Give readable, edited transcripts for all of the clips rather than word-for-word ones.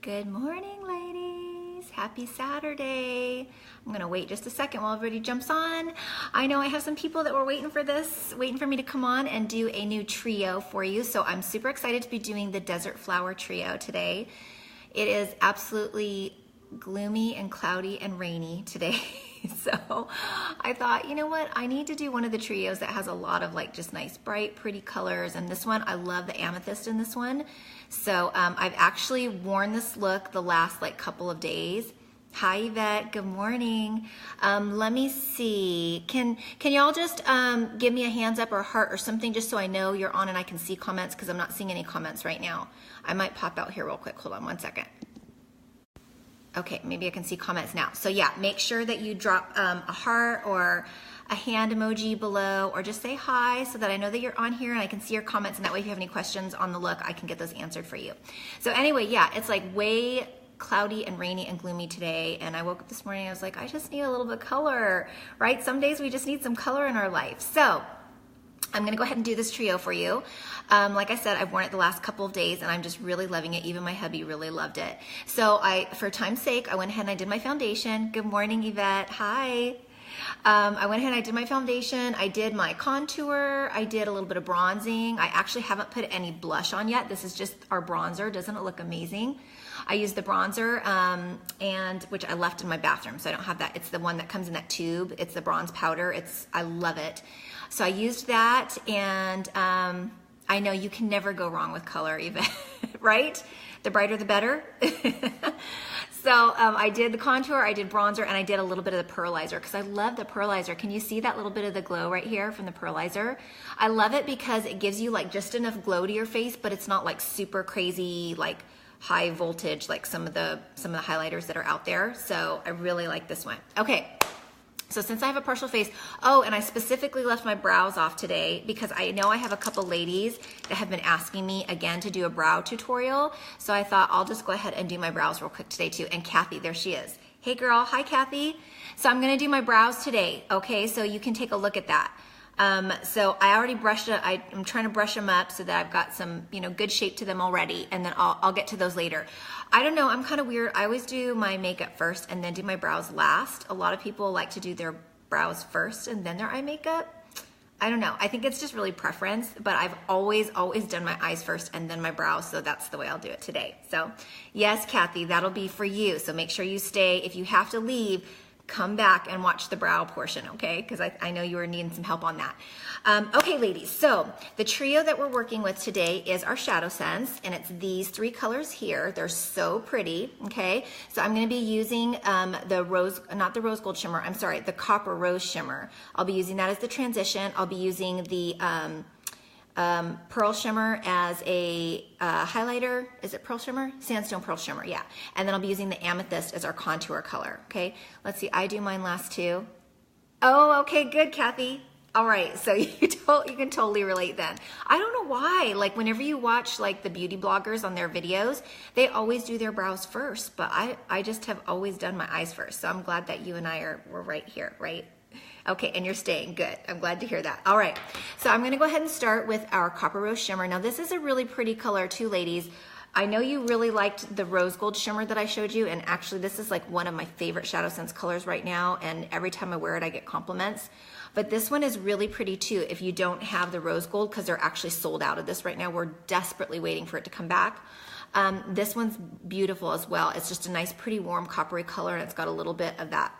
Good morning, ladies. Happy Saturday. I'm gonna wait just a second while everybody jumps on. I know I have some people that were waiting for this, waiting for me to come on and do a new trio for you. So I'm super excited to be doing the Desert Flower Trio today. It is absolutely gloomy and cloudy and rainy today. So I thought, you know what? I need to do one of the trios that has a lot of like just nice, bright, pretty colors. And this one, I love the amethyst in this one. So I've actually worn this look the last like couple of days. Hi Yvette, good morning. Let me see, can y'all just give me a hands up or a heart or something just so I know you're on and I can see comments, because I'm not seeing any comments right now. I might pop out here real quick, hold on one second. Okay, maybe I can see comments now. So yeah, make sure that you drop a heart or a hand emoji below, or just say hi so that I know that you're on here and I can see your comments, and that way if you have any questions on the look, I can get those answered for you. So anyway, yeah, it's like way cloudy and rainy and gloomy today, and I woke up this morning and I was like, I just need a little bit of color, right? Some days we just need some color in our life. So I'm gonna go ahead and do this trio for you. Like I said, I've worn it the last couple of days and I'm just really loving it. Even my hubby really loved it. So for time's sake, I went ahead and I did my foundation. Good morning, Yvette, hi. I went ahead and I did my foundation, I did my contour, I did a little bit of bronzing. I actually haven't put any blush on yet. This is just our bronzer. Doesn't it look amazing? I used the bronzer, and which I left in my bathroom, so I don't have that. It's the one that comes in that tube. It's the bronze powder. I love it. So I used that, and I know you can never go wrong with color, even, right? The brighter the better. So I did the contour, I did bronzer, and I did a little bit of the pearlizer because I love the pearlizer. Can you see that little bit of the glow right here from the pearlizer? I love it because it gives you like just enough glow to your face, but it's not like super crazy, like high voltage, like some of the highlighters that are out there. So I really like this one. Okay. So since I have a partial face, oh, and I specifically left my brows off today because I know I have a couple ladies that have been asking me again to do a brow tutorial. So I thought I'll just go ahead and do my brows real quick today too. And Kathy, there she is. Hey girl, hi Kathy. So I'm gonna do my brows today, okay? So you can take a look at that. So I already brushed it. I'm trying to brush them up so that I've got some, good shape to them already, and then I'll get to those later. I don't know, I'm kind of weird. I always do my makeup first and then do my brows last. A lot of people like to do their brows first and then their eye makeup. I don't know. I think it's just really preference, but I've always done my eyes first and then my brows, so that's the way I'll do it today. So yes, Kathy, that'll be for you. So make sure you stay. If you have to leave, come back and watch the brow portion, okay? Because I know you were needing some help on that. Okay, ladies, so the trio that we're working with today is our shadowsense, and it's these three colors here. They're so pretty, okay? So I'm gonna be using the copper rose shimmer. I'll be using that as the transition. I'll be using the pearl shimmer as a highlighter. Is it pearl shimmer? Sandstone pearl shimmer, yeah. And then I'll be using the amethyst as our contour color, okay? Let's see, I do mine last too. Oh, okay, good, Kathy. All right, so you can totally relate then. I don't know why, like whenever you watch like the beauty bloggers on their videos, they always do their brows first, but I just have always done my eyes first. So I'm glad that you and I were right here, right? Okay, and you're staying, good. I'm glad to hear that. All right, so I'm gonna go ahead and start with our Copper Rose Shimmer. Now this is a really pretty color too, ladies. I know you really liked the rose gold shimmer that I showed you, and actually this is like one of my favorite shadowsense colors right now, and every time I wear it I get compliments. But this one is really pretty too if you don't have the rose gold, because they're actually sold out of this right now. We're desperately waiting for it to come back. This one's beautiful as well. It's just a nice pretty warm coppery color, and it's got a little bit of that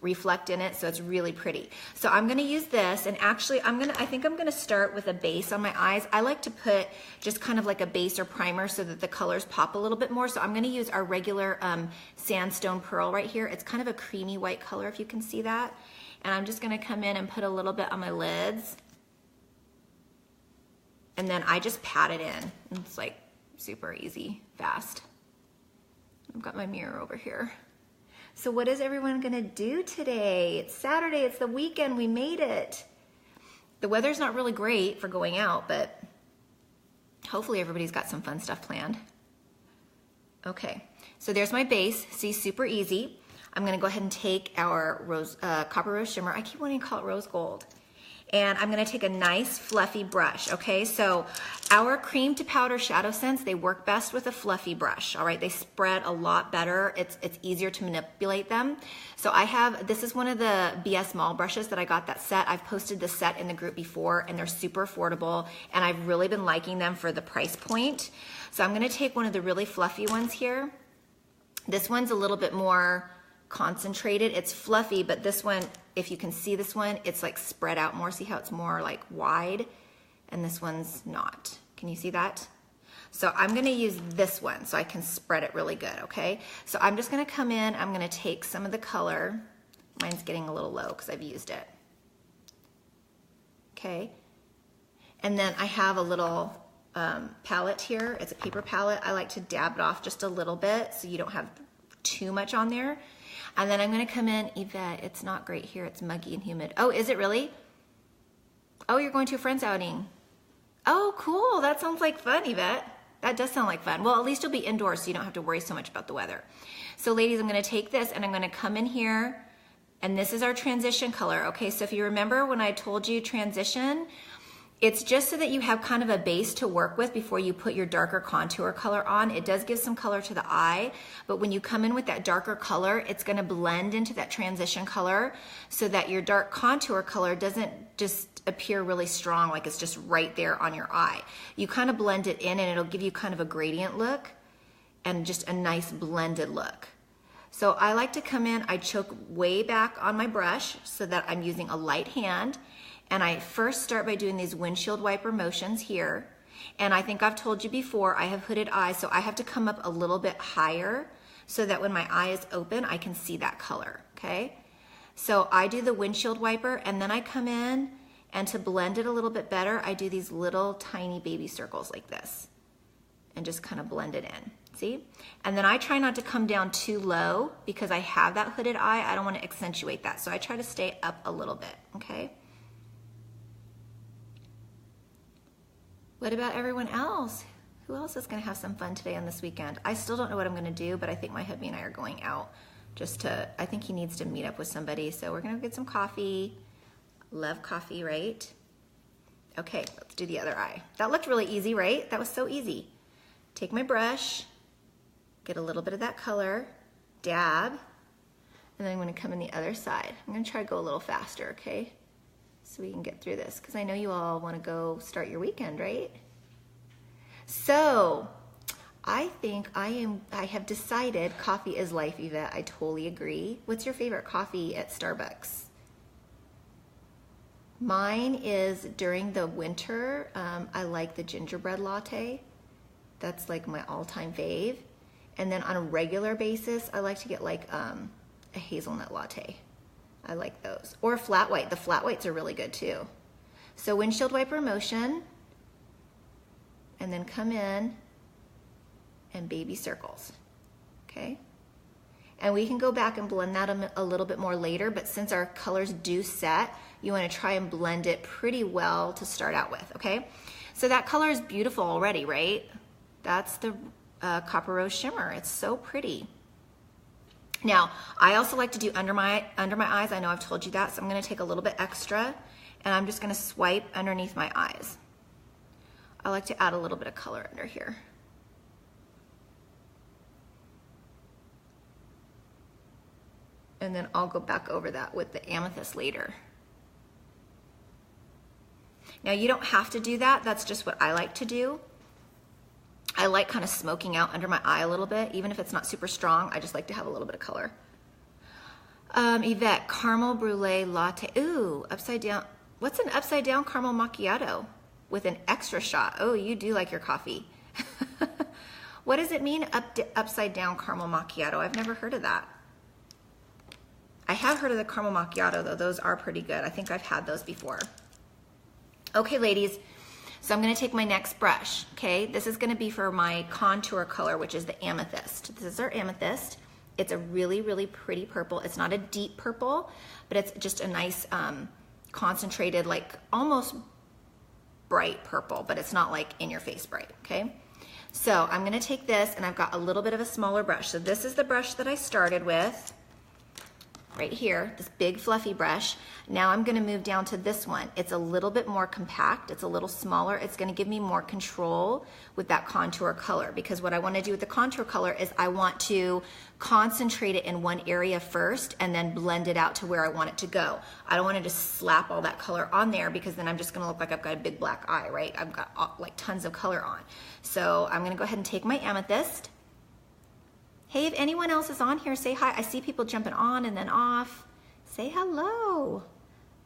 reflect in it, so it's really pretty. So I'm gonna use this, and actually I think I'm gonna start with a base on my eyes. I like to put just kind of like a base or primer so that the colors pop a little bit more. So I'm gonna use our regular sandstone pearl right here. It's kind of a creamy white color, if you can see that. And I'm just gonna come in and put a little bit on my lids. And then I just pat it in. It's like super easy, fast. I've got my mirror over here. So what is everyone gonna do today? It's Saturday, it's the weekend, we made it. The weather's not really great for going out, but hopefully everybody's got some fun stuff planned. Okay, so there's my base, see, super easy. I'm gonna go ahead and take our Copper Rose Shimmer. I keep wanting to call it rose gold. And I'm gonna take a nice fluffy brush, okay? So our cream to powder shadow scents, they work best with a fluffy brush, all right? They spread a lot better. It's easier to manipulate them. So this is one of the BS Mall brushes that I got that set. I've posted the set in the group before, and they're super affordable, and I've really been liking them for the price point. So I'm gonna take one of the really fluffy ones here. This one's a little bit more concentrated. It's fluffy, but this one, if you can see this one, it's like spread out more. See how it's more like wide? And this one's not. Can you see that? So I'm gonna use this one so I can spread it really good, okay? So I'm just gonna come in, I'm gonna take some of the color. Mine's getting a little low because I've used it. Okay. And then I have a little palette here. It's a paper palette. I like to dab it off just a little bit so you don't have too much on there. And then I'm gonna come in, Yvette, it's not great here, it's muggy and humid. Oh, is it really? Oh, you're going to a friend's outing. Oh, cool, that sounds like fun, Yvette. That does sound like fun. Well, at least you'll be indoors so you don't have to worry so much about the weather. So ladies, I'm gonna take this and I'm gonna come in here, and this is our transition color, okay? So if you remember when I told you transition, it's just so that you have kind of a base to work with before you put your darker contour color on. It does give some color to the eye, but when you come in with that darker color, it's gonna blend into that transition color so that your dark contour color doesn't just appear really strong, like it's just right there on your eye. You kind of blend it in and it'll give you kind of a gradient look and just a nice blended look. So I like to come in, I choke way back on my brush so that I'm using a light hand. And I first start by doing these windshield wiper motions here. And I think I've told you before, I have hooded eyes, so I have to come up a little bit higher so that when my eye is open, I can see that color, okay? So I do the windshield wiper, and then I come in, and to blend it a little bit better, I do these little tiny baby circles like this, and just kind of blend it in, see? And then I try not to come down too low because I have that hooded eye. I don't want to accentuate that, so I try to stay up a little bit, okay? What about everyone else? Who else is gonna have some fun today on this weekend? I still don't know what I'm gonna do, but I think my hubby and I are going out I think he needs to meet up with somebody, so we're gonna get some coffee. Love coffee, right? Okay, let's do the other eye. That looked really easy, right? That was so easy. Take my brush, get a little bit of that color, dab, and then I'm gonna come in the other side. I'm gonna try to go a little faster, okay? So we can get through this, because I know you all want to go start your weekend, right? So I think I have decided coffee is life, Yvette. I totally agree. What's your favorite coffee at Starbucks? Mine is during the winter, I like the gingerbread latte. That's like my all-time fave. And then on a regular basis, I like to get like a hazelnut latte. I like those. Or flat white. The flat whites are really good too. So windshield wiper motion, and then come in and baby circles, okay? And we can go back and blend that a little bit more later, but since our colors do set, you wanna try and blend it pretty well to start out with, okay? So that color is beautiful already, right? That's the Copper Rose Shimmer. It's so pretty. Now, I also like to do under my eyes. I know I've told you that, so I'm gonna take a little bit extra and I'm just gonna swipe underneath my eyes. I like to add a little bit of color under here. And then I'll go back over that with the amethyst later. Now, you don't have to do that. That's just what I like to do. I like kind of smoking out under my eye a little bit, even if it's not super strong. I just like to have a little bit of color. Yvette, caramel brulee latte. Ooh, upside down. What's an upside down caramel macchiato with an extra shot? Oh, you do like your coffee. What does it mean, upside down caramel macchiato? I've never heard of that. I have heard of the caramel macchiato, though. Those are pretty good. I think I've had those before. Okay, ladies. So I'm gonna take my next brush, okay? This is gonna be for my contour color, which is the amethyst. This is our amethyst. It's a really, really pretty purple. It's not a deep purple, but it's just a nice concentrated, like almost bright purple, but it's not like in your face bright, okay? So I'm gonna take this, and I've got a little bit of a smaller brush. So this is the brush that I started with. right here, this big fluffy brush. Now I'm gonna move down to this one. It's a little bit more compact, it's a little smaller. It's gonna give me more control with that contour color, because what I wanna do with the contour color is I want to concentrate it in one area first and then blend it out to where I want it to go. I don't wanna just slap all that color on there, because then I'm just gonna look like I've got a big black eye, right? I've got like tons of color on. So I'm gonna go ahead and take my amethyst. Hey, if anyone else is on here, say hi. I see people jumping on and then off. Say hello.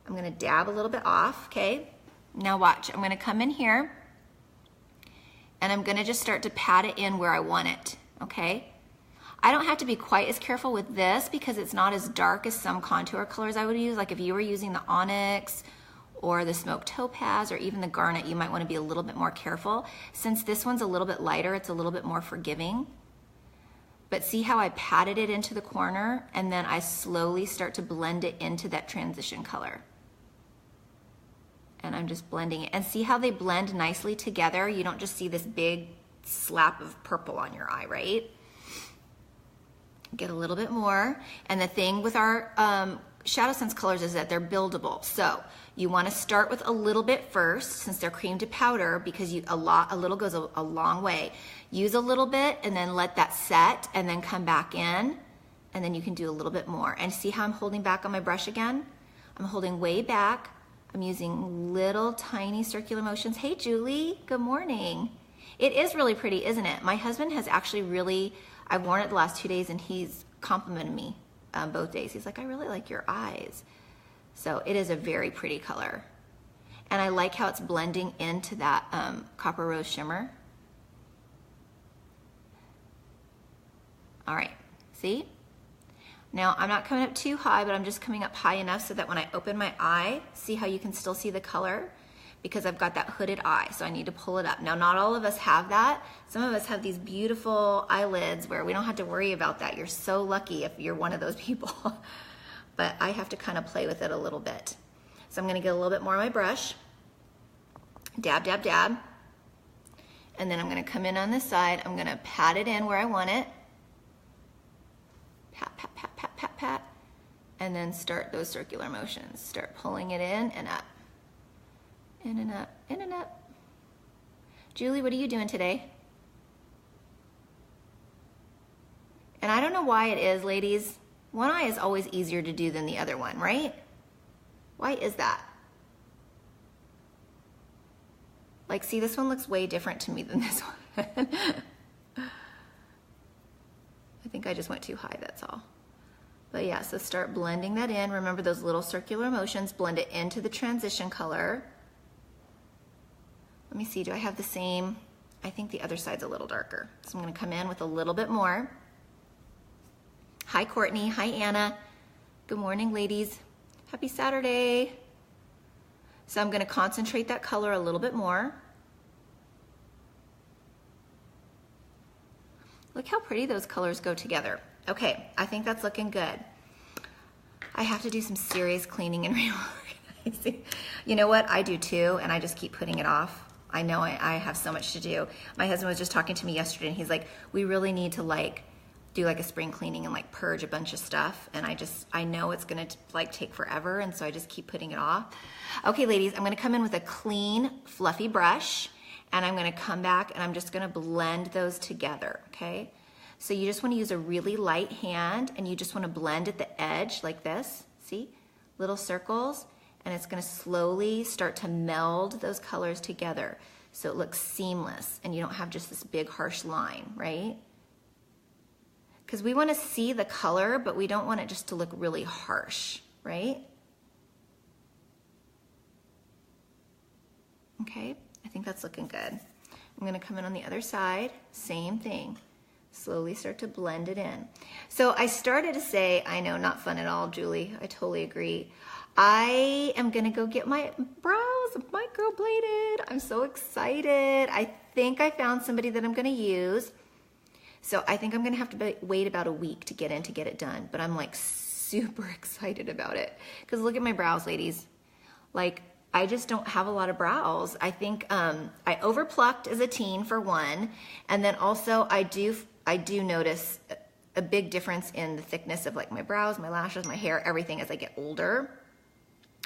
I'm gonna dab a little bit off, okay? Now watch, I'm gonna come in here and I'm gonna just start to pat it in where I want it, okay? I don't have to be quite as careful with this because it's not as dark as some contour colors I would use. Like if you were using the onyx or the smoked topaz or even the garnet, you might wanna be a little bit more careful. Since this one's a little bit lighter, it's a little bit more forgiving. But see how I patted it into the corner and then I slowly start to blend it into that transition color. And I'm just blending it. And see how they blend nicely together? You don't just see this big slap of purple on your eye, right? Get a little bit more. And the thing with our shadowsense colors is that they're buildable. So you want to start with a little bit first, since they're cream to powder, because a little goes a long way. Use a little bit and then let that set and then come back in, and then you can do a little bit more. And see how I'm holding back on my brush again? I'm holding way back. I'm using little tiny circular motions. Hey Julie, good morning. It is really pretty, isn't it? My husband has actually really, I've worn it the last 2 days and he's complimented me both days. He's like, I really like your eyes. So it is a very pretty color. And I like how it's blending into that copper rose shimmer. All right, see? Now I'm not coming up too high, but I'm just coming up high enough so that when I open my eye, see how you can still see the color? Because I've got that hooded eye, so I need to pull it up. Now, not all of us have that. Some of us have these beautiful eyelids where we don't have to worry about that. You're so lucky if you're one of those people. But I have to kind of play with it a little bit. So I'm gonna get a little bit more on my brush. Dab, dab, dab. And then I'm gonna come in on this side. I'm gonna pat it in where I want it. Pat, pat, pat, pat, pat, pat. And then start those circular motions. Start pulling it in and up. In and up, in and up. Julie, what are you doing today? And I don't know why it is, ladies. One eye is always easier to do than the other one, right? Why is that? Like, see, this one looks way different to me than this one. I think I just went too high, that's all. But yeah, so start blending that in. Remember those little circular motions, blend it into the transition color. Let me see, do I have the same? I think the other side's a little darker. So I'm gonna come in with a little bit more. Hi Courtney, hi Anna. Good morning, ladies. Happy Saturday. So I'm gonna concentrate that color a little bit more. Look how pretty those colors go together. Okay, I think that's looking good. I have to do some serious cleaning and reorganizing. You know what, I do too, and I just keep putting it off. I know I have so much to do. My husband was just talking to me yesterday and he's like, we really need to do a spring cleaning and purge a bunch of stuff. And I know it's gonna take forever, and so I just keep putting it off. Okay, ladies, I'm gonna come in with a clean, fluffy brush, and I'm gonna come back and I'm just gonna blend those together, okay? So you just wanna use a really light hand and you just wanna blend at the edge like this, see? Little circles, and it's gonna slowly start to meld those colors together so it looks seamless and you don't have just this big harsh line, right? Because we wanna see the color, but we don't want it just to look really harsh, right? Okay, I think that's looking good. I'm gonna come in on the other side, same thing. Slowly start to blend it in. So I started to say, I know, not fun at all, Julie, I totally agree. I am gonna go get my brows microbladed. I'm so excited. I think I found somebody that I'm gonna use. So I think I'm gonna have to wait about a week to get it done, but I'm super excited about it. Because look at my brows, ladies. I just don't have a lot of brows. I think I overplucked as a teen for one, and then also I do notice, a big difference in the thickness of like my brows, my lashes, my hair, everything as I get older.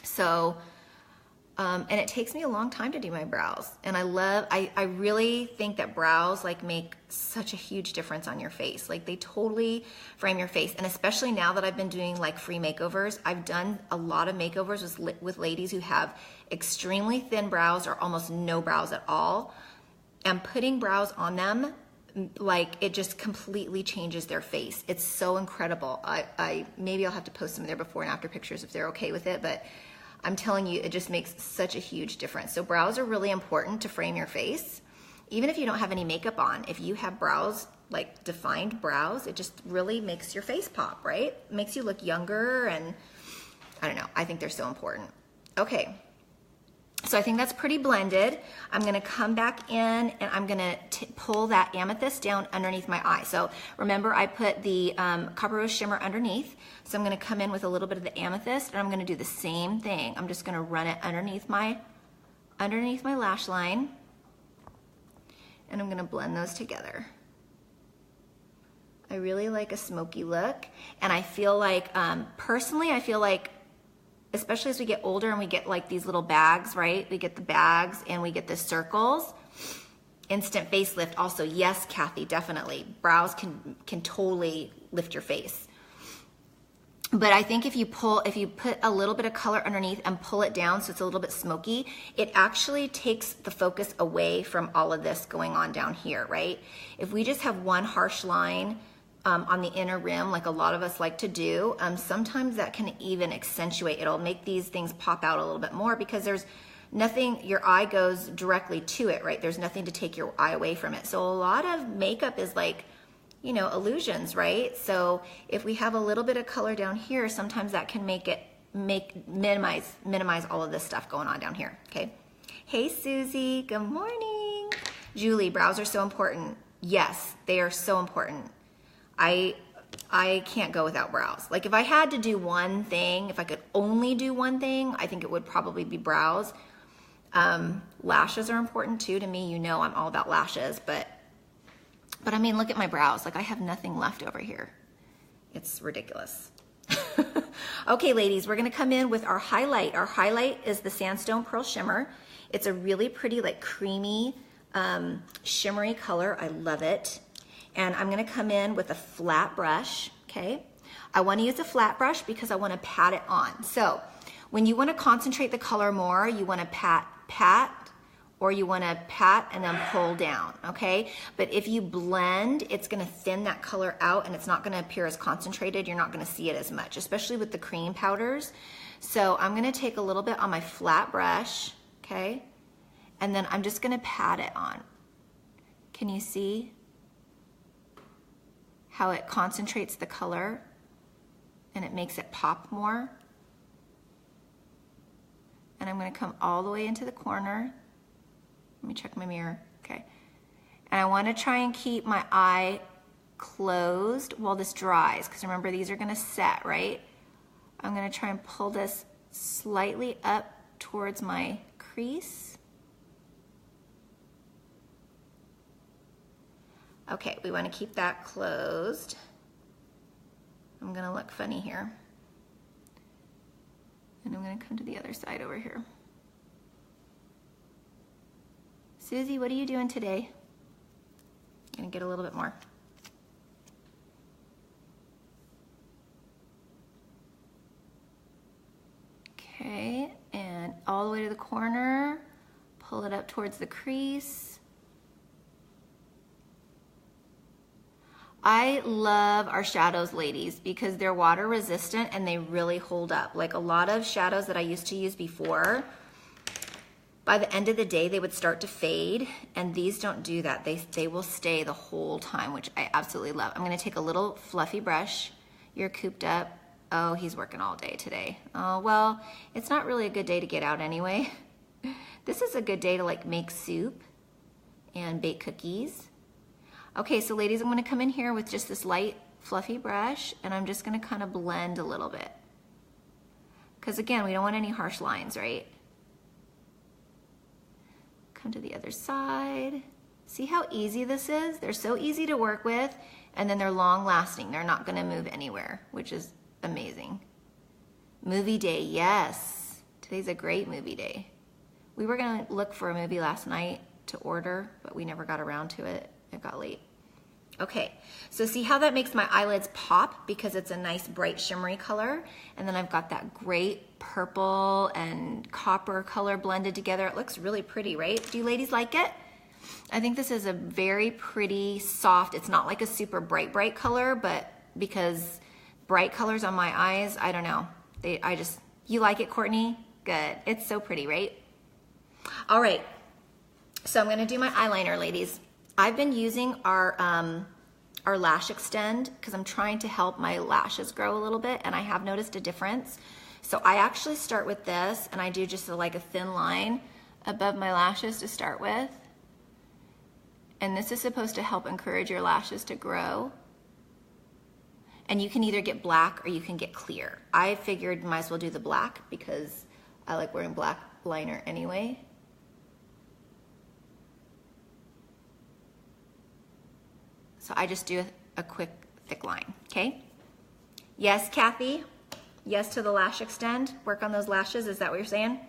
So, and it takes me a long time to do my brows. And I really think that brows like make such a huge difference on your face. Like they totally frame your face. And especially now that I've been doing like free makeovers, I've done a lot of makeovers with ladies who have extremely thin brows or almost no brows at all. And putting brows on them, like it just completely changes their face. It's so incredible. Maybe I'll have to post some of their before and after pictures if they're okay with it, but I'm telling you, it just makes such a huge difference. So brows are really important to frame your face. Even if you don't have any makeup on, if you have brows, like defined brows, it just really makes your face pop, right? It makes you look younger, and I don't know, I think they're so important. Okay, so I think that's pretty blended. I'm gonna come back in and I'm gonna pull that amethyst down underneath my eye. So remember, I put the Copper Rose Shimmer underneath. So I'm gonna come in with a little bit of the amethyst, and I'm gonna do the same thing. I'm just gonna run it underneath my lash line, and I'm gonna blend those together. I really like a smoky look, and I feel like, personally, I feel like, especially as we get older and we get like these little bags, right? We get the bags and we get the circles. Instant facelift also, yes, Kathy, definitely. Brows can totally lift your face. But I think if you put a little bit of color underneath and pull it down so it's a little bit smoky, it actually takes the focus away from all of this going on down here, right? If we just have one harsh line on the inner rim, like a lot of us like to do, sometimes that can even accentuate. It'll make these things pop out a little bit more because there's nothing, your eye goes directly to it, right? There's nothing to take your eye away from it. So a lot of makeup is like, you know, illusions, right? So if we have a little bit of color down here, sometimes that can minimize all of this stuff going on down here, okay? Hey, Susie, good morning. Julie, brows are so important. Yes, they are so important. I can't go without brows. Like if I had to do one thing, if I could only do one thing, I think it would probably be brows. Lashes are important too to me. You know I'm all about lashes, but I mean, look at my brows. Like I have nothing left over here. It's ridiculous. Okay, ladies, we're gonna come in with our highlight. Our highlight is the Sandstone Pearl Shimmer. It's a really pretty, like creamy, shimmery color. I love it. And I'm gonna come in with a flat brush, okay? I wanna use a flat brush because I wanna pat it on. So when you wanna concentrate the color more, you wanna pat, or you wanna pat and then pull down, okay? But if you blend, it's gonna thin that color out and it's not gonna appear as concentrated. You're not gonna see it as much, especially with the cream powders. So I'm gonna take a little bit on my flat brush, okay? And then I'm just gonna pat it on. Can you see how it concentrates the color and it makes it pop more? And I'm gonna come all the way into the corner. Let me check my mirror, okay. And I wanna try and keep my eye closed while this dries, because remember, these are gonna set, right? I'm gonna try and pull this slightly up towards my crease. Okay, we want to keep that closed. I'm going to look funny here. And I'm going to come to the other side over here. Susie, what are you doing today? I'm going to get a little bit more. Okay, and all the way to the corner. Pull it up towards the crease. I love our shadows, ladies, because they're water resistant and they really hold up. Like a lot of shadows that I used to use before, by the end of the day, they would start to fade, and these don't do that. They will stay the whole time, which I absolutely love. I'm gonna take a little fluffy brush. You're cooped up. Oh, he's working all day today. Oh, well, it's not really a good day to get out anyway. This is a good day to like make soup and bake cookies. Okay, so ladies, I'm gonna come in here with just this light, fluffy brush, and I'm just gonna kind of blend a little bit. Because again, we don't want any harsh lines, right? Come to the other side, See how easy this is? They're so easy to work with, and then they're long lasting. They're not gonna move anywhere, which is amazing. Movie day, yes. Today's a great movie day. We were gonna look for a movie last night to order, but we never got around to it. It got late. Okay, so see how that makes my eyelids pop because it's a nice bright shimmery color, and then I've got that great purple and copper color blended together. It looks really pretty, right? Do you ladies like it? I think this is a very pretty, soft, it's not like a super bright color, but because bright colors on my eyes, I don't know. You like it, Courtney? Good. It's so pretty, right? All right, so I'm gonna do my eyeliner, ladies. I've been using our Lash Extend because I'm trying to help my lashes grow a little bit, and I have noticed a difference. So I actually start with this, and I do just like a thin line above my lashes to start with. And this is supposed to help encourage your lashes to grow. And you can either get black or you can get clear. I figured might as well do the black because I like wearing black liner anyway. So I just do a quick thick line, okay? Yes, Kathy? Yes to the Lash Extend? Work on those lashes, is that what you're saying?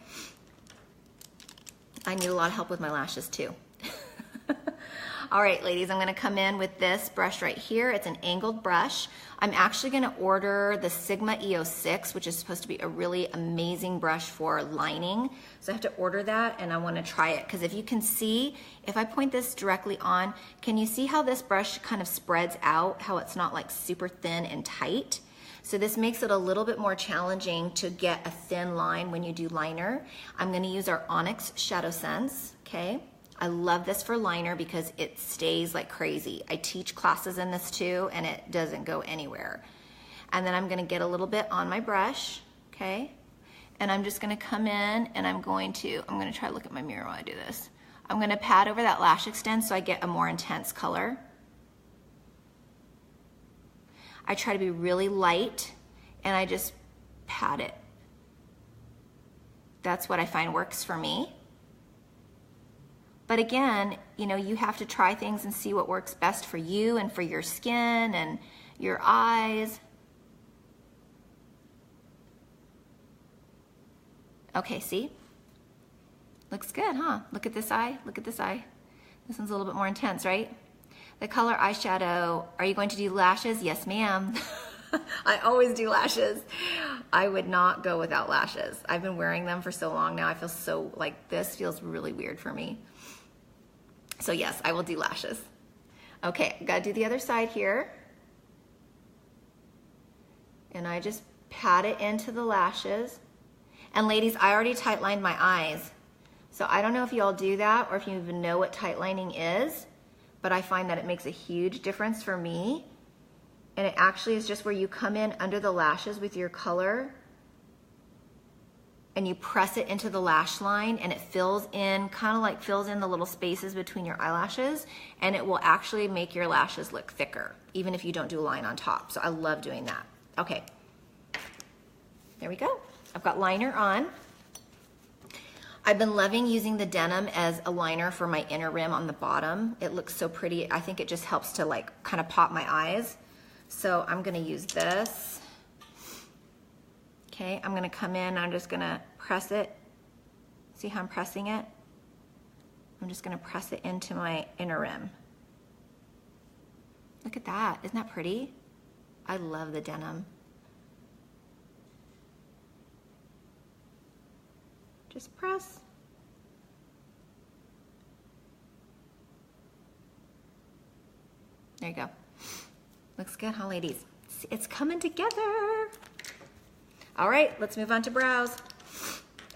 I need a lot of help with my lashes too. All right, ladies, I'm gonna come in with this brush right here. It's an angled brush. I'm actually gonna order the Sigma EO6, which is supposed to be a really amazing brush for lining. So I have to order that, and I wanna try it, because if you can see, if I point this directly on, can you see how this brush kind of spreads out, how it's not like super thin and tight? So this makes it a little bit more challenging to get a thin line when you do liner. I'm gonna use our Onyx shadowsense, okay? I love this for liner because it stays like crazy. I teach classes in this too, and it doesn't go anywhere. And then I'm gonna get a little bit on my brush, okay? And I'm just gonna come in and I'm gonna try to look at my mirror while I do this. I'm gonna pat over that Lash Extend so I get a more intense color. I try to be really light, and I just pat it. That's what I find works for me. But again, you know, you have to try things and see what works best for you and for your skin and your eyes. Okay, see? Looks good, huh? Look at this eye, look at this eye. This one's a little bit more intense, right? The color eyeshadow, are you going to do lashes? Yes, ma'am. I always do lashes. I would not go without lashes. I've been wearing them for so long now. I feel so like this feels really weird for me. So yes, I will do lashes. Okay, gotta do the other side here. And I just pat it into the lashes. And ladies, I already tight lined my eyes. So I don't know if you all do that or if you even know what tight lining is, but I find that it makes a huge difference for me. And it actually is just where you come in under the lashes with your color and you press it into the lash line, and it fills in, kind of like fills in the little spaces between your eyelashes, and it will actually make your lashes look thicker, even if you don't do a line on top. So I love doing that. Okay, there we go. I've got liner on. I've been loving using the denim as a liner for my inner rim on the bottom. It looks so pretty. I think it just helps to like kind of pop my eyes. So I'm gonna use this. Okay, I'm gonna come in, I'm just gonna press it. See how I'm pressing it? I'm just gonna press it into my inner rim. Look at that, isn't that pretty? I love the denim. Just press. There you go. Looks good, huh, ladies? It's coming together. All right, let's move on to brows.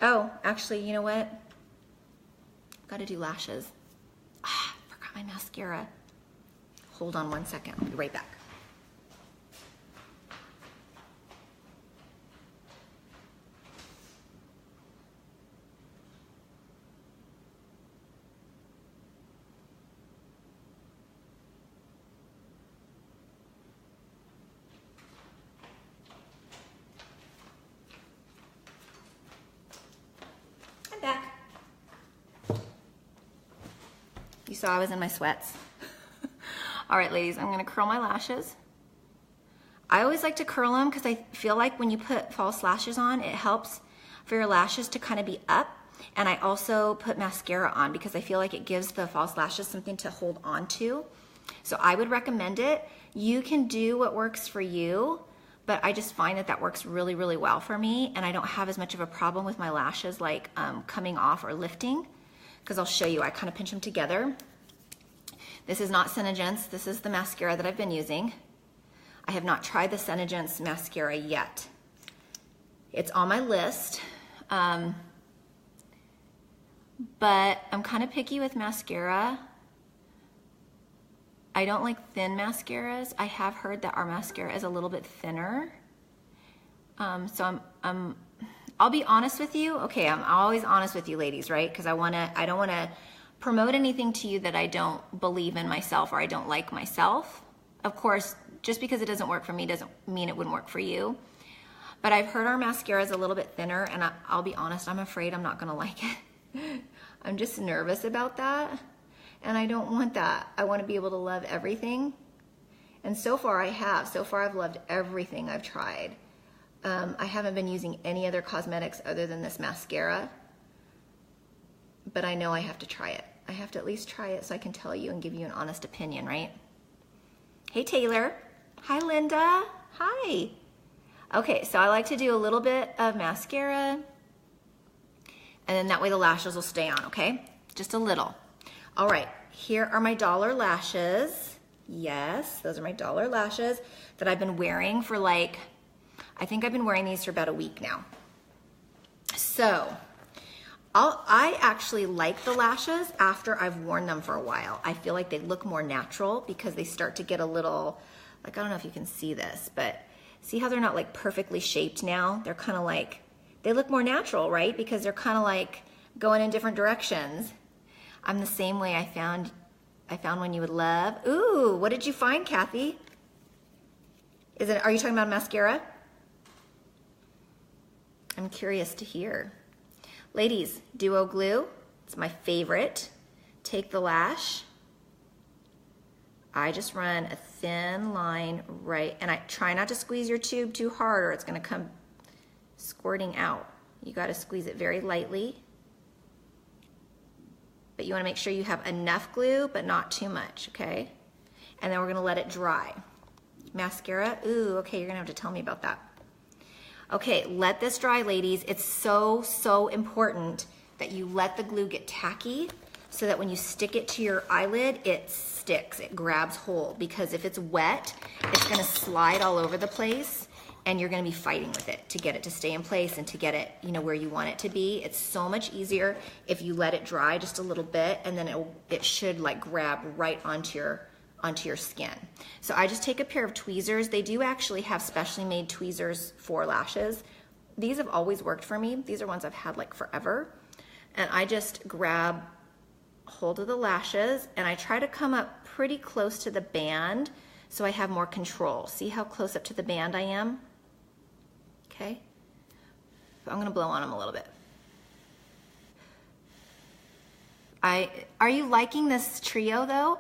Oh, actually, you know what? Gotta do lashes. Ah, I forgot my mascara. Hold on one second, I'll be right back. saw I was in my sweats. All right, ladies, I'm gonna curl my lashes. I always like to curl them because I feel like when you put false lashes on, it helps for your lashes to kind of be up. And I also put mascara on because I feel like it gives the false lashes something to hold on to. So I would recommend it. You can do what works for you, but I just find that that works really, really well for me. And I don't have as much of a problem with my lashes like coming off or lifting, because I'll show you, I kind of pinch them together. This is not Senegence. This is the mascara that I've been using. I have not tried the Senegence mascara yet. It's on my list. But I'm kind of picky with mascara. I don't like thin mascaras. I have heard that our mascara is a little bit thinner. So I'll be honest with you. Okay, I'm always honest with you ladies, right? Because I don't want to promote anything to you that I don't believe in myself or I don't like myself. Of course, just because it doesn't work for me doesn't mean it wouldn't work for you. But I've heard our mascara is a little bit thinner, and I'll be honest, I'm afraid I'm not gonna like it. I'm just nervous about that, and I don't want that. I want to be able to love everything, and so far I have. So far I've loved everything I've tried. I haven't been using any other cosmetics other than this mascara, but I know I have to try it. I have to at least try it so I can tell you and give you an honest opinion, right? Hey Taylor. Hi Linda. Hi. Okay, so I like to do a little bit of mascara, and then that way the lashes will stay on, okay? Just a little. All right, here are my dollar lashes. Yes, those are my dollar lashes that I've been wearing for like, I think I've been wearing these for about a week now. So, I actually like the lashes after I've worn them for a while. I feel like they look more natural because they start to get a little, like, I don't know if you can see this, but see how they're not like perfectly shaped now? They're kind of like, they look more natural, right? Because they're kind of like going in different directions. I'm the same way. I found one you would love. Ooh, what did you find, Kathy? Are you talking about mascara? I'm curious to hear. Ladies, Duo Glue, it's my favorite. Take the lash. I just run a thin line right, and I try not to squeeze your tube too hard or it's gonna come squirting out. You gotta squeeze it very lightly. But you wanna make sure you have enough glue, but not too much, okay? And then we're gonna let it dry. Mascara, ooh, okay, you're gonna have to tell me about that. Okay, let this dry, ladies. It's so, so important that you let the glue get tacky so that when you stick it to your eyelid, it sticks, it grabs hold, because if it's wet, it's gonna slide all over the place and you're gonna be fighting with it to get it to stay in place and to get it, you know, where you want it to be. It's so much easier if you let it dry just a little bit, and then it should like grab right onto your skin. So I just take a pair of tweezers. They do actually have specially made tweezers for lashes. These have always worked for me. These are ones I've had like forever. And I just grab hold of the lashes and I try to come up pretty close to the band so I have more control. See how close up to the band I am? Okay. I'm gonna blow on them a little bit. Are you liking this trio though?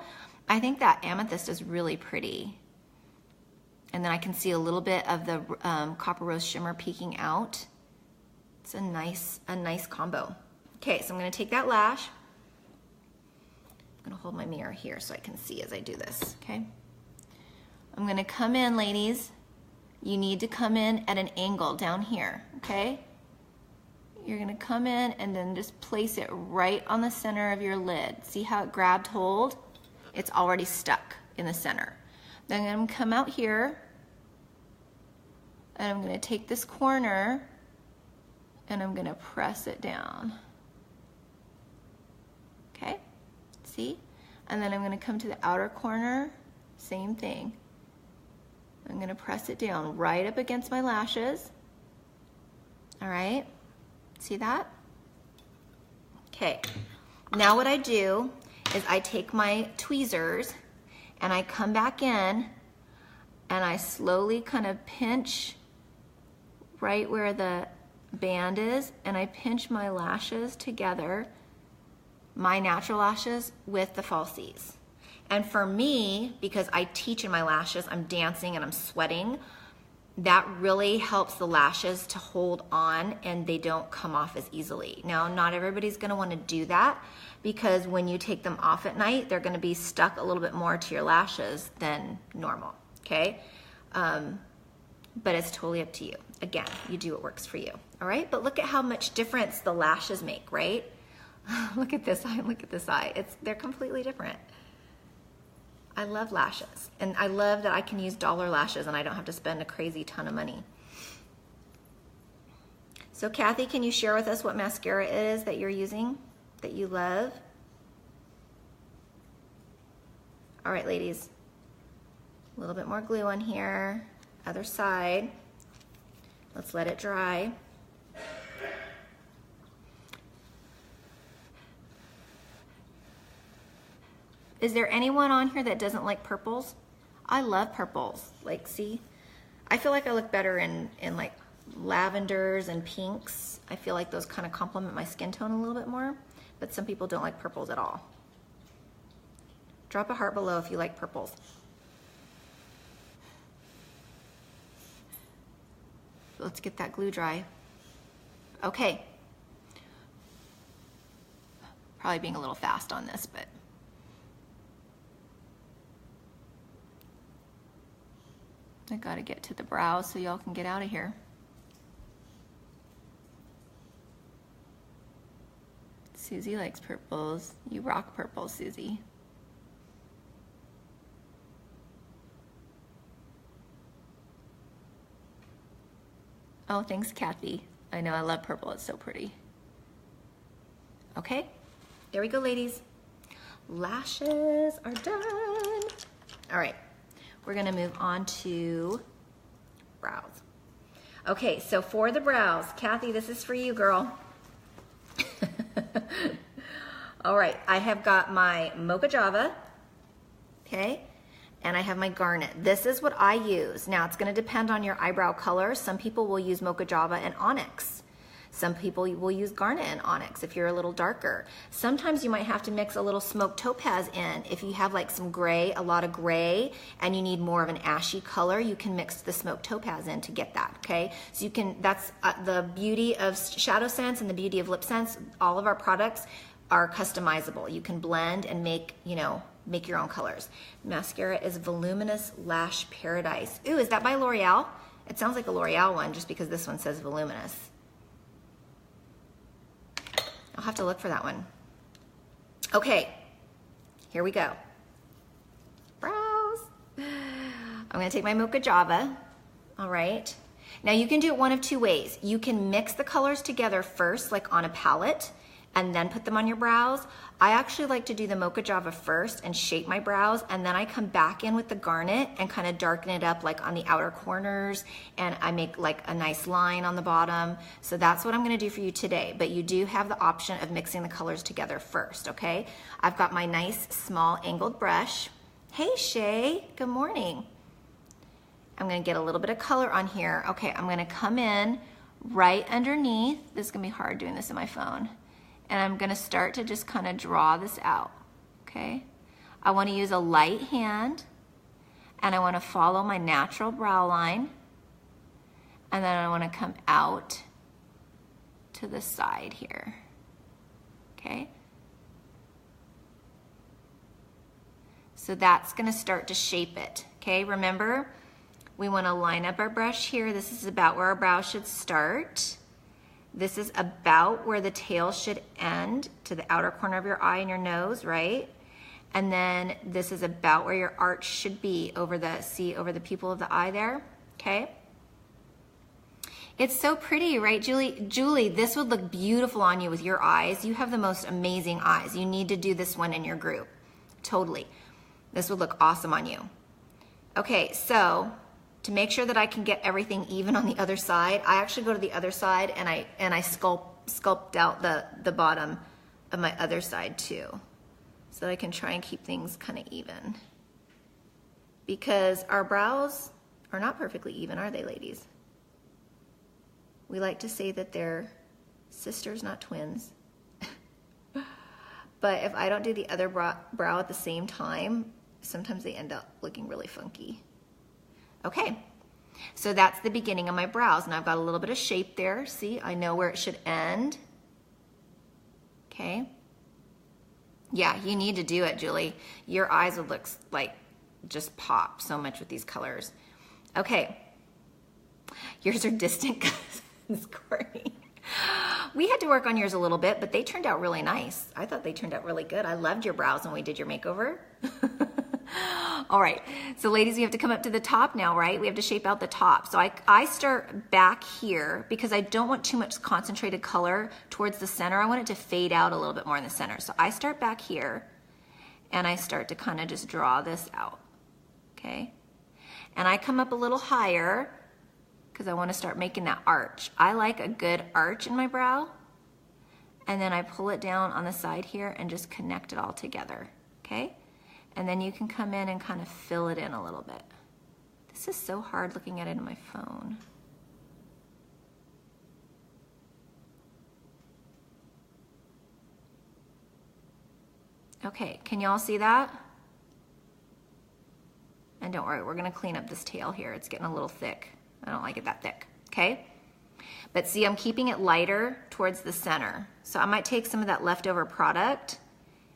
I think that amethyst is really pretty. And then I can see a little bit of the copper rose shimmer peeking out. It's a nice combo. Okay, so I'm gonna take that lash. I'm gonna hold my mirror here so I can see as I do this, okay? I'm gonna come in, ladies. You need to come in at an angle down here, okay? You're gonna come in and then just place it right on the center of your lid. See how it grabbed hold? It's already stuck in the center. Then I'm gonna come out here and I'm gonna take this corner and I'm gonna press it down. Okay, see? And then I'm gonna come to the outer corner, same thing. I'm gonna press it down right up against my lashes. All right, see that? Okay, now what I do is I take my tweezers and I come back in and I slowly kind of pinch right where the band is, and I pinch my lashes together, my natural lashes with the falsies. And for me, because I teach in my lashes, I'm dancing and I'm sweating, that really helps the lashes to hold on and they don't come off as easily. Now, not everybody's gonna wanna do that because when you take them off at night, they're gonna be stuck a little bit more to your lashes than normal, okay? But it's totally up to you. Again, you do what works for you, all right? But look at how much difference the lashes make, right? Look at this eye, look at this eye. They're completely different. I love lashes, and I love that I can use dollar lashes and I don't have to spend a crazy ton of money. So Kathy, can you share with us what mascara it is that you're using, that you love? All right, ladies, a little bit more glue on here, other side. Let's let it dry. Is there anyone on here that doesn't like purples? I love purples. Like, see, I feel like I look better in like lavenders and pinks. I feel like those kind of complement my skin tone a little bit more, but some people don't like purples at all. Drop a heart below if you like purples. Let's get that glue dry. Okay. Probably being a little fast on this, but I gotta get to the brows so y'all can get out of here. Susie likes purples. You rock purple, Susie. Oh, thanks, Kathy. I know, I love purple. It's so pretty. Okay, there we go, ladies. Lashes are done. All right. We're gonna move on to brows. Okay, so for the brows, Kathy, this is for you, girl. All right, I have got my Mocha Java, okay, and I have my Garnet. This is what I use. Now, it's gonna depend on your eyebrow color. Some people will use Mocha Java and Onyx. Some people will use Garnet and Onyx if you're a little darker. Sometimes you might have to mix a little smoked topaz in. If you have like some gray, a lot of gray, and you need more of an ashy color, you can mix the smoked topaz in to get that, okay? So you can, that's the beauty of shadowsense and the beauty of lipsense. All of our products are customizable. You can blend and make, you know, make your own colors. Mascara is Voluminous Lash Paradise. Ooh, is that by L'Oreal? It sounds like a L'Oreal one just because this one says voluminous. I'll have to look for that one. Okay, here we go. Brows. I'm gonna take my Mocha Java, all right? Now you can do it one of two ways. You can mix the colors together first, like on a palette, and then put them on your brows. I actually like to do the Mocha Java first and shape my brows, and then I come back in with the Garnet and kind of darken it up like on the outer corners, and I make like a nice line on the bottom. So that's what I'm gonna do for you today, but you do have the option of mixing the colors together first, okay? I've got my nice small angled brush. Hey Shay, good morning. I'm gonna get a little bit of color on here. Okay, I'm gonna come in right underneath. This is gonna be hard doing this on my phone. And I'm gonna start to just kind of draw this out, okay? I wanna use a light hand, and I wanna follow my natural brow line, and then I wanna come out to the side here, okay? So that's gonna start to shape it, okay? Remember, we wanna line up our brush here. This is about where our brow should start. This is about where the tail should end, to the outer corner of your eye and your nose, right? And then this is about where your arch should be over the, see, over the pupil of the eye there, okay? It's so pretty, right, Julie? Julie, this would look beautiful on you with your eyes. You have the most amazing eyes. You need to do this one in your group, totally. This would look awesome on you. Okay, so to make sure that I can get everything even on the other side, I actually go to the other side and I sculpt out the bottom of my other side too, so that I can try and keep things kind of even. Because our brows are not perfectly even, are they, ladies? We like to say that they're sisters, not twins. But if I don't do the other brow at the same time, sometimes they end up looking really funky. Okay, so that's the beginning of my brows, and I've got a little bit of shape there. See, I know where it should end. Okay. Yeah, you need to do it, Julie. Your eyes would look like just pop so much with these colors. Okay. Yours are distant cousins, Courtney. We had to work on yours a little bit, but they turned out really nice. I thought they turned out really good. I loved your brows when we did your makeover. All right, so ladies, we have to come up to the top now, right? We have to shape out the top. So I start back here because I don't want too much concentrated color towards the center. I want it to fade out a little bit more in the center. So I start back here and I start to kind of just draw this out, okay? And I come up a little higher because I want to start making that arch. I like a good arch in my brow. And then I pull it down on the side here and just connect it all together, okay? And then you can come in and kind of fill it in a little bit. This is so hard looking at it on my phone. Okay, can y'all see that? And don't worry, we're gonna clean up this tail here. It's getting a little thick. I don't like it that thick, okay? But see, I'm keeping it lighter towards the center. So I might take some of that leftover product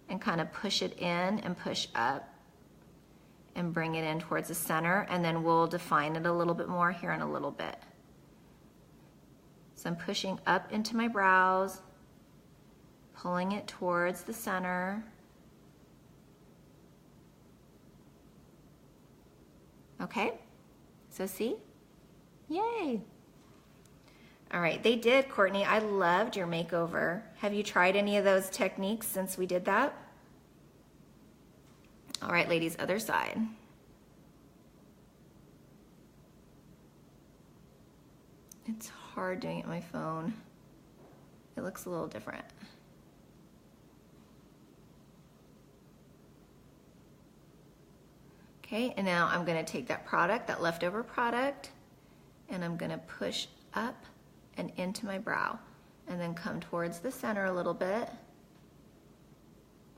and kind of push it in and push up and bring it in towards the center, and then we'll define it a little bit more here in a little bit. So I'm pushing up into my brows, pulling it towards the center. Okay, so see? Yay! All right, they did, Courtney. I loved your makeover. Have you tried any of those techniques since we did that? All right, ladies, other side. It's hard doing it on my phone. It looks a little different. Okay, and now I'm gonna take that product, that leftover product, and I'm gonna push up and into my brow, and then come towards the center a little bit,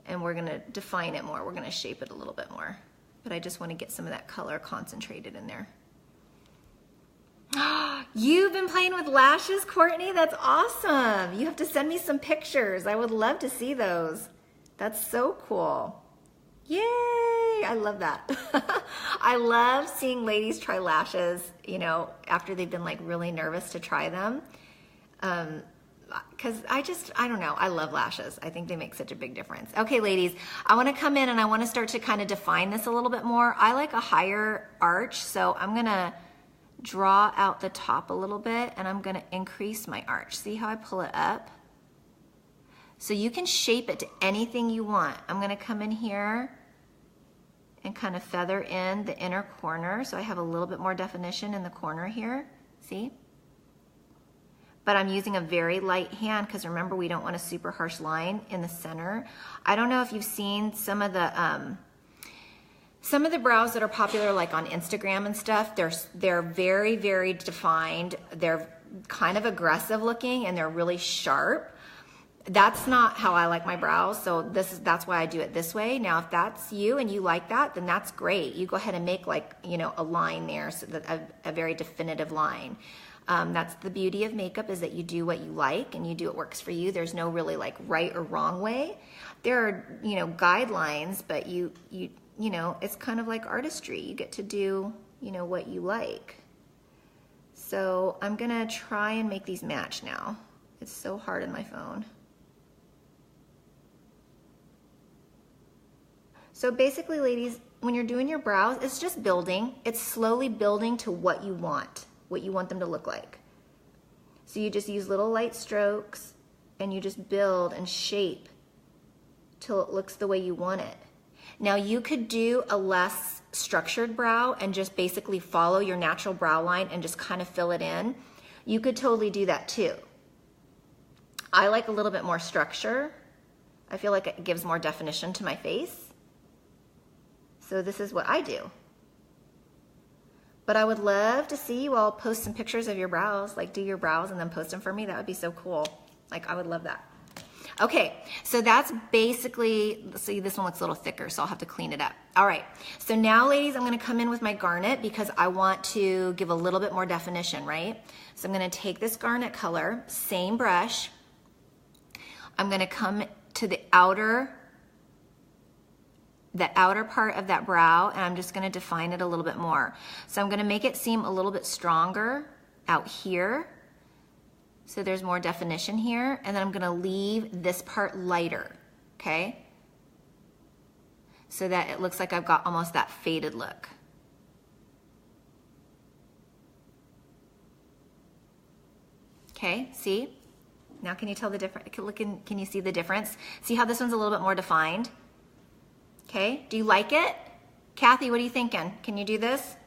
and we're gonna define it more. We're gonna shape it a little bit more, but I just wanna get some of that color concentrated in there. You've been playing with lashes, Courtney? That's awesome. You have to send me some pictures. I would love to see those. That's so cool. Yay, I love that. I love seeing ladies try lashes, you know, after they've been like really nervous to try them. Because I don't know, I love lashes. I think they make such a big difference. Okay, ladies, I want to come in and I want to start to kind of define this a little bit more. I like a higher arch, so I'm going to draw out the top a little bit and I'm going to increase my arch. See how I pull it up? So you can shape it to anything you want. I'm going to come in here and kind of feather in the inner corner so I have a little bit more definition in the corner here. See? But I'm using a very light hand because remember, we don't want a super harsh line in the center. I don't know if you've seen some of the brows that are popular like on Instagram and stuff. They're very, very defined. They're kind of aggressive looking and they're really sharp. That's not how I like my brows, so that's why I do it this way. Now, if that's you and you like that, then that's great. You go ahead and make like, you know, a line there, so that a very definitive line. That's the beauty of makeup, is that you do what you like and you do what works for you. There's no really like right or wrong way. There are, you know, guidelines, but you know, it's kind of like artistry. You get to do, you know, what you like. So I'm gonna try and make these match now. It's so hard on my phone. So basically, ladies, when you're doing your brows, it's just building. It's slowly building to what you want them to look like. So you just use little light strokes and you just build and shape till it looks the way you want it. Now you could do a less structured brow and just basically follow your natural brow line and just kind of fill it in. You could totally do that too. I like a little bit more structure. I feel like it gives more definition to my face. So this is what I do. But I would love to see you all post some pictures of your brows, like do your brows and then post them for me. That would be so cool. Like, I would love that. Okay, so that's basically, see, this one looks a little thicker, so I'll have to clean it up. All right, so now ladies, I'm gonna come in with my garnet because I want to give a little bit more definition, right? So I'm gonna take this garnet color, same brush. I'm gonna come to the outer part of that brow, and I'm just gonna define it a little bit more. So I'm gonna make it seem a little bit stronger out here. So there's more definition here, and then I'm gonna leave this part lighter, okay? So that it looks like I've got almost that faded look. Okay, see? Now can you tell the difference? Can you see the difference? See how this one's a little bit more defined? Okay, do you like it? Kathy, what are you thinking? Can you do this?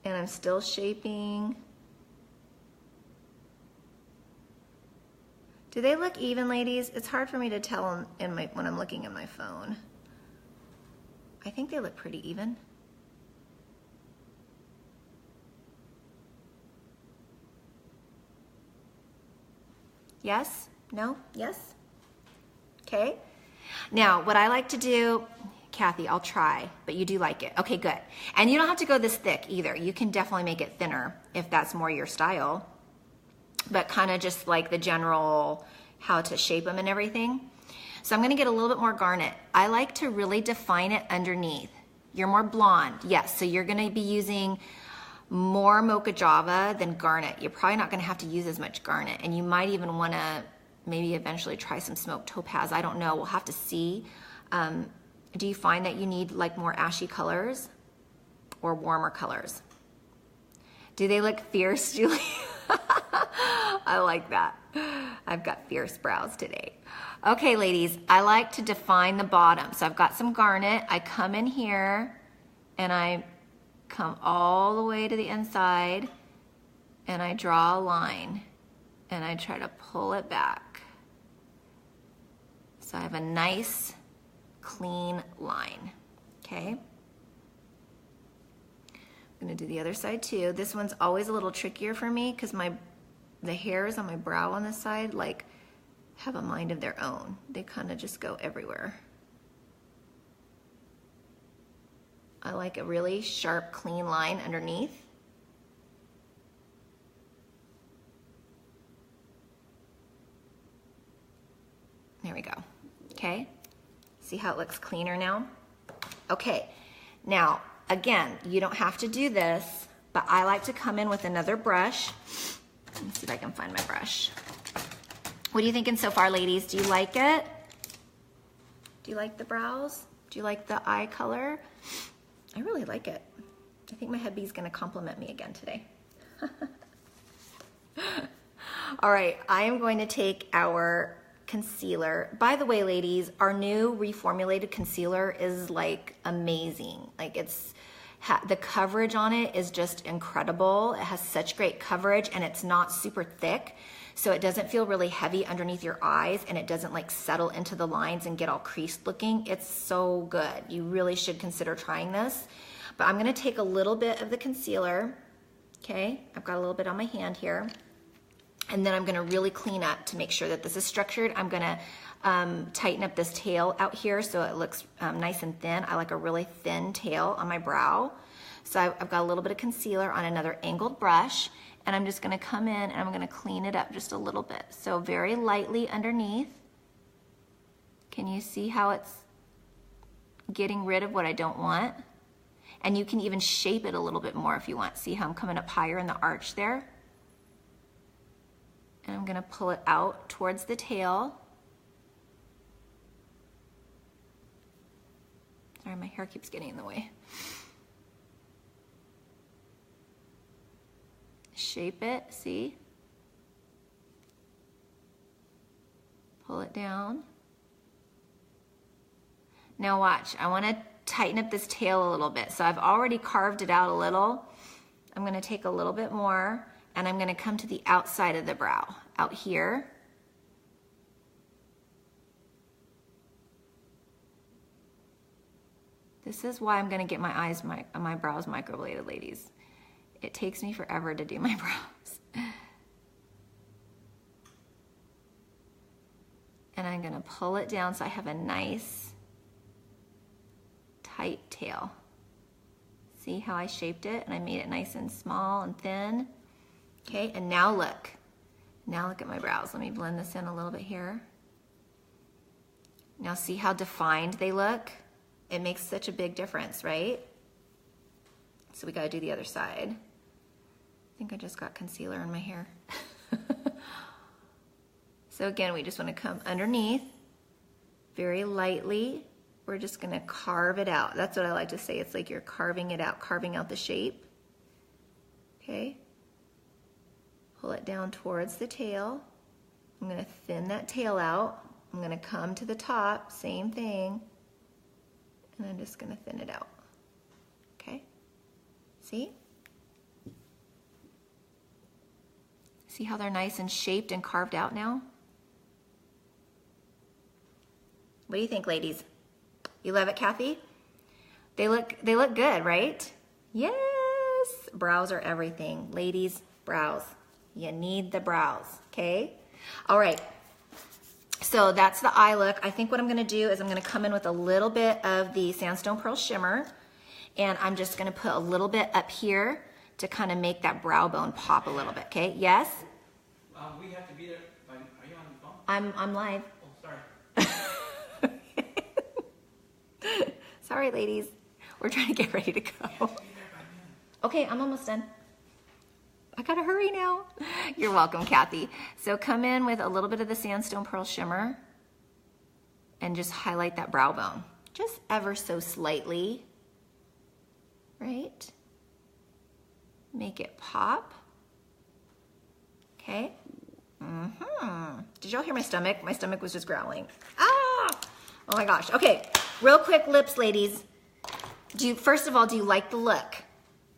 And I'm still shaping. Do they look even, ladies? It's hard for me to tell when I'm looking at my phone. I think they look pretty even. Yes? No? Yes? Okay. Now, what I like to do, Kathy, I'll try, but you do like it. Okay, good. And you don't have to go this thick either. You can definitely make it thinner if that's more your style, but kind of just like the general how to shape them and everything. So I'm gonna get a little bit more garnet. I like to really define it underneath. You're more blonde, yes, so you're gonna be using more mocha java than garnet. You're probably not gonna have to use as much garnet, and you might even wanna maybe eventually try some smoked topaz. I don't know, we'll have to see. Do you find that you need like more ashy colors or warmer colors? Do they look fierce, Julie? I like that. I've got fierce brows today. Okay, ladies, I like to define the bottom. So I've got some garnet. I come in here and I come all the way to the inside and I draw a line and I try to pull it back. So I have a nice clean line, okay? I'm gonna do the other side too. This one's always a little trickier for me because the hairs on my brow on this side like have a mind of their own. They kind of just go everywhere. I like a really sharp, clean line underneath. There we go, okay? See how it looks cleaner now? Okay, now, again, you don't have to do this, but I like to come in with another brush. Let me see if I can find my brush. What are you thinking so far, ladies? Do you like it? Do you like the brows? Do you like the eye color? I really like it. I think my hubby's gonna compliment me again today. All right, I am going to take our concealer. By the way, ladies, our new reformulated concealer is like amazing. Like the coverage on it is just incredible. It has such great coverage and it's not super thick. So it doesn't feel really heavy underneath your eyes and it doesn't like settle into the lines and get all creased looking. It's so good. You really should consider trying this. But I'm gonna take a little bit of the concealer. Okay, I've got a little bit on my hand here. And then I'm gonna really clean up to make sure that this is structured. I'm gonna tighten up this tail out here so it looks nice and thin. I like a really thin tail on my brow. So I've got a little bit of concealer on another angled brush, and I'm just gonna come in and I'm gonna clean it up just a little bit. So very lightly underneath. Can you see how it's getting rid of what I don't want? And you can even shape it a little bit more if you want. See how I'm coming up higher in the arch there? And I'm gonna pull it out towards the tail. Sorry, my hair keeps getting in the way. Shape it, see? Pull it down. Now watch, I wanna tighten up this tail a little bit. So I've already carved it out a little. I'm gonna take a little bit more and I'm gonna come to the outside of the brow, out here. This is why I'm gonna get my brows microbladed, ladies. It takes me forever to do my brows. And I'm gonna pull it down so I have a nice tight tail. See how I shaped it and I made it nice and small and thin? Okay, and now look. Now look at my brows. Let me blend this in a little bit here. Now see how defined they look? It makes such a big difference, right? So we gotta do the other side. I think I just got concealer in my hair. So again, we just wanna come underneath very lightly. We're just gonna carve it out. That's what I like to say. It's like you're carving it out, carving out the shape. Okay? Pull it down towards the tail. I'm gonna thin that tail out. I'm gonna come to the top, same thing. And I'm just gonna thin it out. Okay? See? See how they're nice and shaped and carved out now? What do you think, ladies? You love it, Kathy? They look good, right? Yes! Brows are everything. Ladies, brows. You need the brows, okay? All right. So that's the eye look. I think what I'm gonna do is I'm gonna come in with a little bit of the Sandstone Pearl Shimmer, and I'm just gonna put a little bit up here to kind of make that brow bone pop a little bit, okay? Yes? We have to be there. Are you on the phone? I'm live. Oh, sorry. Sorry, ladies. We're trying to get ready to go. Okay, I'm almost done. I gotta hurry now. You're welcome, Kathy. So come in with a little bit of the Sandstone Pearl Shimmer and just highlight that brow bone. Just ever so slightly, right? Make it pop. Okay. Did y'all hear my stomach? My stomach was just growling. Ah! Oh my gosh. Okay, real quick lips, ladies. First of all, do you like the look?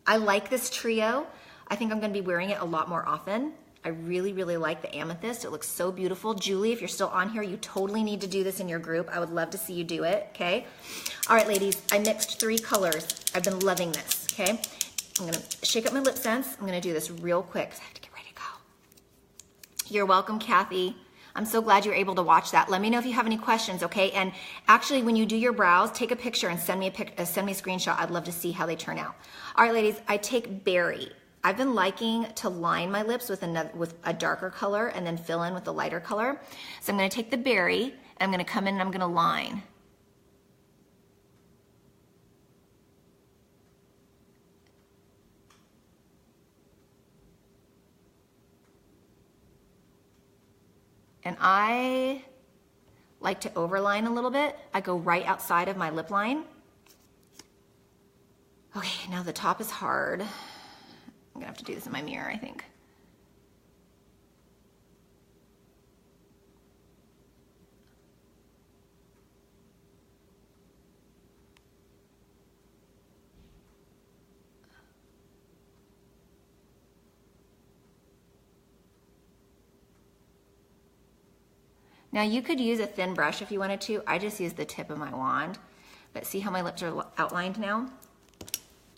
I like this trio. I think I'm gonna be wearing it a lot more often. I really, really like the amethyst. It looks so beautiful. Julie, if you're still on here, you totally need to do this in your group. I would love to see you do it, okay? All right, ladies, I mixed 3 colors. I've been loving this, okay? I'm gonna shake up my lip sense. I'm gonna do this real quick because I have to get ready to go. You're welcome, Kathy. I'm so glad you're able to watch that. Let me know if you have any questions, okay? And actually, when you do your brows, take a picture and send me a screenshot. I'd love to see how they turn out. All right, ladies, I take Berry. I've been liking to line my lips with a darker color and then fill in with a lighter color. So I'm gonna take the Berry, and I'm gonna come in and I'm gonna line. And I like to overline a little bit. I go right outside of my lip line. Okay, now the top is hard. I'm gonna have to do this in my mirror, I think. Now you could use a thin brush if you wanted to. I just use the tip of my wand. But see how my lips are outlined now?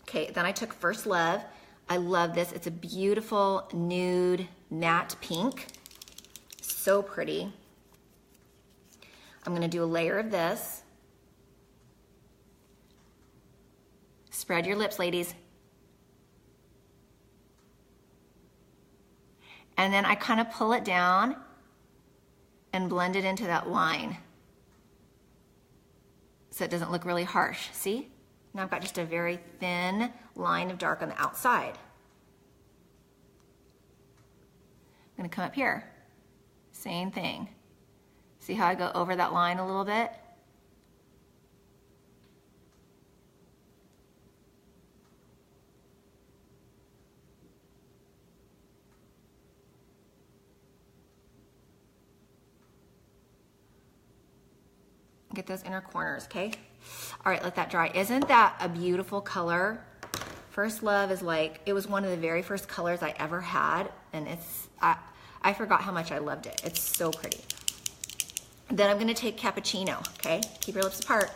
Okay, then I took First Love. I love this. It's a beautiful nude matte pink. So pretty. I'm gonna do a layer of this. Spread your lips, ladies. And then I kind of pull it down and blend it into that line so it doesn't look really harsh. See? Now I've got just a very thin line of dark on the outside. I'm gonna come up here. Same thing. See how I go over that line a little bit? Get those inner corners, okay? All right, let that dry. Isn't that a beautiful color? First Love is like, it was one of the very first colors I ever had, and I forgot how much I loved it. It's so pretty. Then I'm gonna take Cappuccino, okay? Keep your lips apart.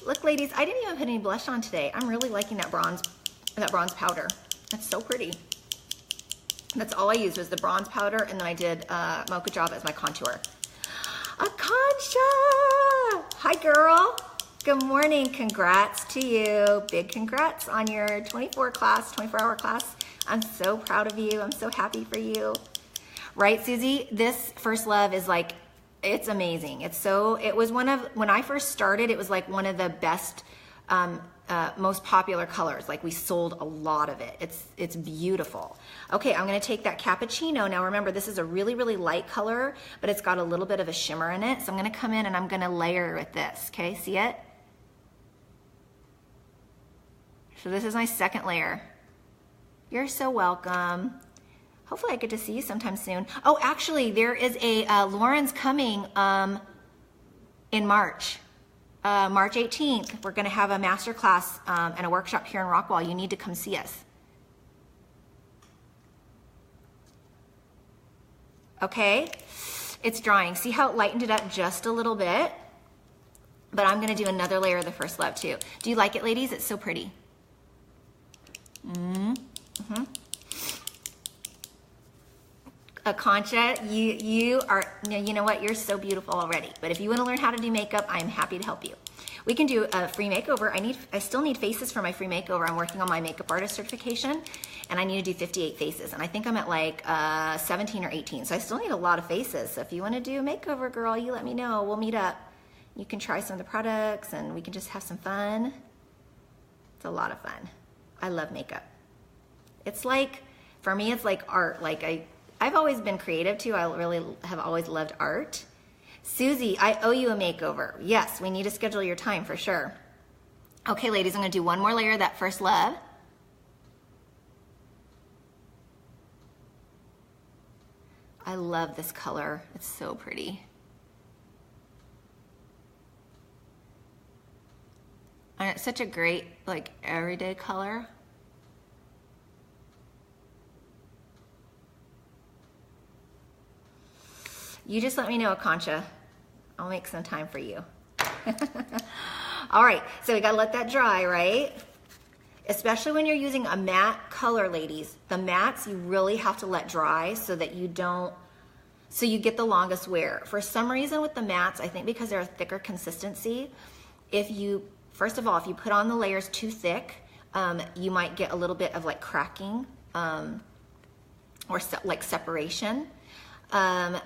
Look, ladies, I didn't even put any blush on today. I'm really liking that bronze powder. That's so pretty. That's all I used was the bronze powder, and then I did Mocha Java as my contour. Akansha! Hi, girl. Good morning. Congrats to you. Big congrats on your 24-hour class. I'm so proud of you. I'm so happy for you. Right, Susie? This First Love is like, it's amazing. It was when I first started, it was like one of the best, most popular colors. Like we sold a lot of it. It's beautiful. Okay, I'm gonna take that cappuccino. Now remember, this is a really, really light color, but it's got a little bit of a shimmer in it. So I'm gonna come in and I'm gonna layer with this, okay, see it? So this is my second layer. You're so welcome. Hopefully I get to see you sometime soon. Oh, actually there is a, Lauren's coming in March. March 18th, we're gonna have a masterclass and a workshop here in Rockwall. You need to come see us. Okay, it's drying. See how it lightened it up just a little bit? But I'm gonna do another layer of the First Love too. Do you like it, ladies? It's so pretty. Concha, you know what? You're so beautiful already. But if you want to learn how to do makeup, I'm happy to help you. We can do a free makeover. I still need faces for my free makeover. I'm working on my makeup artist certification, and I need to do 58 faces. And I think I'm at like 17 or 18. So I still need a lot of faces. So if you want to do a makeover, girl, you let me know. We'll meet up. You can try some of the products, and we can just have some fun. It's a lot of fun. I love makeup. It's like, for me, it's like art. Like I've always been creative too. I really have always loved art. Susie, I owe you a makeover. Yes, we need to schedule your time for sure. Okay, ladies, I'm gonna do one more layer of that First Love. I love this color. It's so pretty. And it's such a great, like, everyday color. You just let me know, Akancha. I'll make some time for you. All right, so we gotta let that dry, right? Especially when you're using a matte color, ladies. The mattes you really have to let dry so that you don't, so you get the longest wear. For some reason with the mattes, I think because they're a thicker consistency, if you, first of all, if you put on the layers too thick, you might get a little bit of like cracking or like separation.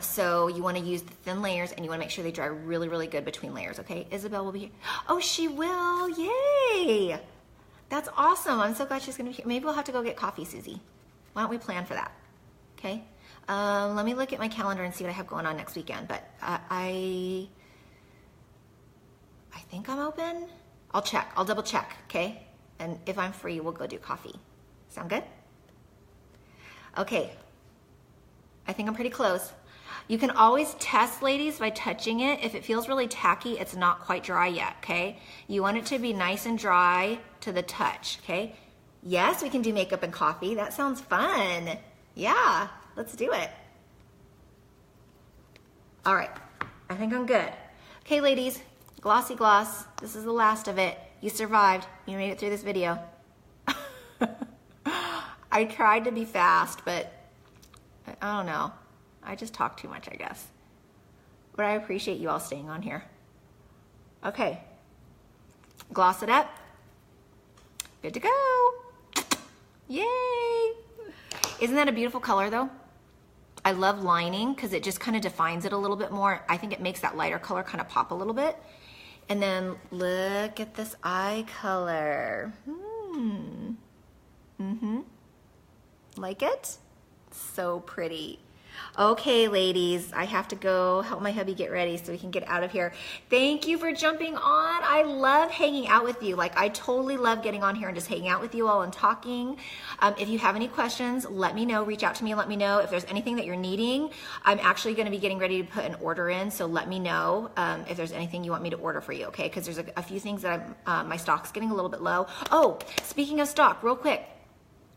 So you want to use the thin layers, and you want to make sure they dry really, really good between layers, okay? Isabel will be here. Oh, she will. Yay. That's awesome. I'm so glad she's going to be here. Maybe we'll have to go get coffee, Susie. Why don't we plan for that? Okay. Let me look at my calendar and see what I have going on next weekend. But I think I'm open. I'll check. I'll double check, okay? And if I'm free, we'll go do coffee. Sound good? Okay. I think I'm pretty close. You can always test, ladies, by touching it. If it feels really tacky, it's not quite dry yet, okay? You want it to be nice and dry to the touch, okay? Yes, we can do makeup and coffee. That sounds fun. Yeah, let's do it. All right, I think I'm good. Okay, ladies, glossy gloss. This is the last of it. You survived. You made it through this video. I tried to be fast, but I don't know. I just talk too much, I guess. But I appreciate you all staying on here. Okay. Gloss it up. Good to go. Yay. Isn't that a beautiful color though? I love lining because it just kind of defines it a little bit more. I think it makes that lighter color kind of pop a little bit. And then look at this eye color. Like it? So pretty. Okay, ladies, I have to go help my hubby get ready so we can get out of here. Thank you for jumping on. I love hanging out with you. Like, I totally love getting on here and just hanging out with you all and talking. If you have any questions, let me know. Reach out to me and let me know if there's anything that you're needing. I'm actually going to be getting ready to put an order in, so let me know if there's anything you want me to order for you, okay? Because there's a few things that my stock's getting a little bit low. Oh, speaking of stock, real quick.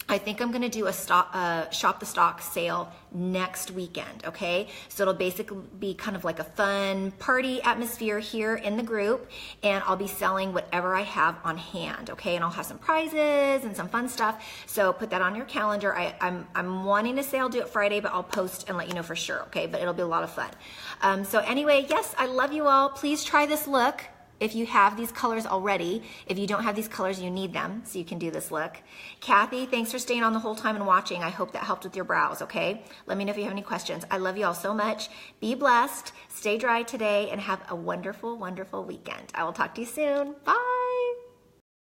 I think I'm gonna do a shop the stock sale next weekend, okay? So it'll basically be kind of like a fun party atmosphere here in the group, and I'll be selling whatever I have on hand, okay? And I'll have some prizes and some fun stuff. So put that on your calendar. I'm wanting to say I'll do it Friday, but I'll post and let you know for sure, okay? But it'll be a lot of fun. So anyway, yes, I love you all. Please try this look. If you have these colors already, if you don't have these colors, you need them so you can do this look. Kathy, thanks for staying on the whole time and watching. I hope that helped with your brows, okay? Let me know if you have any questions. I love you all so much. Be blessed, stay dry today, and have a wonderful, wonderful weekend. I will talk to you soon. Bye.